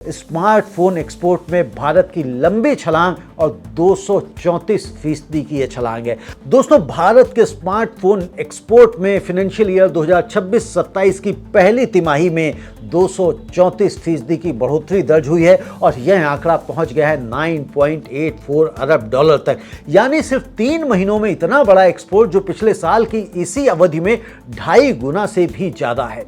Smartphone export में भारत की लंबी छलांग और 234% की ये छलांग है। दोस्तों, भारत के स्मार्टफोन एक्सपोर्ट में फाइनेंशियल ईयर 2026-27 की पहली तिमाही में 234% की बढ़ोतरी दर्ज हुई है और यह आंकड़ा पहुंच गया है 9.84 अरब डॉलर तक। यानी सिर्फ 3 महीनों में इतना बड़ा एक्सपोर्ट जो पिछले साल की इसी अवधि में 2.5 गुना से भी ज्यादा है।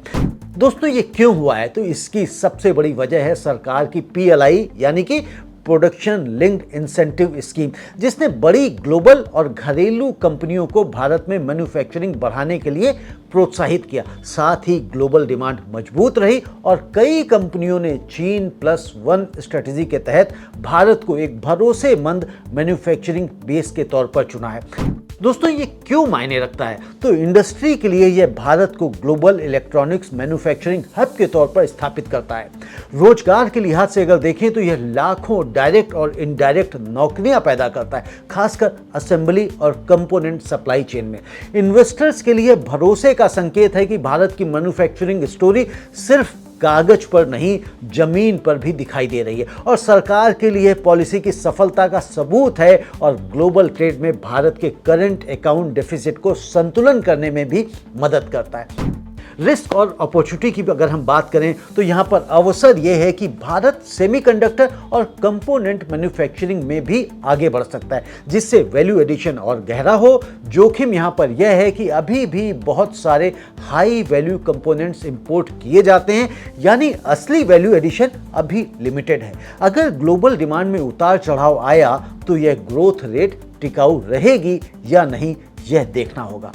दोस्तों, ये क्यों हुआ है? तो इसकी सबसे बड़ी वजह है सरकार की PLI यानी कि प्रोडक्शन लिंक्ड इंसेंटिव स्कीम, जिसने बड़ी ग्लोबल और घरेलू कंपनियों को भारत में मैन्युफैक्चरिंग बढ़ाने के लिए प्रोत्साहित किया। साथ ही ग्लोबल डिमांड मजबूत रही और कई कंपनियों ने चीन +1 स्ट्रेटेजी के तहत भारत को एक भरोसेमंद मैन्युफैक्चरिंग बेस के तौर पर चुना है। दोस्तों, ये क्यों मायने रखता है? तो इंडस्ट्री के लिए यह भारत को ग्लोबल इलेक्ट्रॉनिक्स मैन्युफैक्चरिंग हब के तौर पर स्थापित करता है। रोजगार के लिहाज से अगर देखें तो यह लाखों डायरेक्ट और इनडायरेक्ट नौकरियां पैदा करता है, खासकर असेंबली और कंपोनेंट सप्लाई चेन में। इन्वेस्टर्स के लिए भरोसे का संकेत है कि भारत की मैन्युफैक्चरिंग स्टोरी सिर्फ कागज पर नहीं, जमीन पर भी दिखाई दे रही है और सरकार के लिए पॉलिसी की सफलता का सबूत है और ग्लोबल ट्रेड में भारत के करंट अकाउंट डेफिसिट को संतुलन करने में भी मदद करता है। रिस्क और अपॉर्चुनिटी की अगर हम बात करें तो यहाँ पर अवसर यह है कि भारत सेमीकंडक्टर और कंपोनेंट मैन्युफैक्चरिंग में भी आगे बढ़ सकता है, जिससे वैल्यू एडिशन और गहरा हो। जोखिम यहाँ पर यह है कि अभी भी बहुत सारे हाई वैल्यू कंपोनेंट्स इंपोर्ट किए जाते हैं, यानी असली वैल्यू एडिशन अभी लिमिटेड है। अगर ग्लोबल डिमांड में उतार चढ़ाव आया तो यह ग्रोथ रेट टिकाऊ रहेगी या नहीं, यह देखना होगा।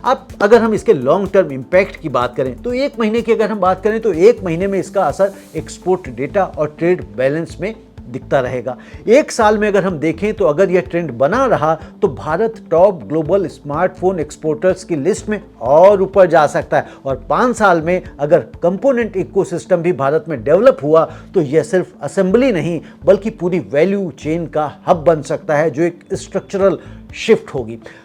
अब अगर हम इसके लॉन्ग टर्म इंपैक्ट की बात करें तो 1 महीने की अगर हम बात करें तो 1 महीने में इसका असर एक्सपोर्ट डेटा और ट्रेड बैलेंस में दिखता रहेगा। 1 साल में अगर हम देखें तो अगर यह ट्रेंड बना रहा तो Bharat top global smartphone exporters की लिस्ट में और ऊपर जा सकता है और 5 साल में अगर कंपोनेंट इकोसिस्टम भी भारत में डेवलप हुआ तो यह सिर्फ असेंबली नहीं बल्कि पूरी वैल्यू चेन का हब बन सकता है, जो एक स्ट्रक्चरल शिफ्ट होगी।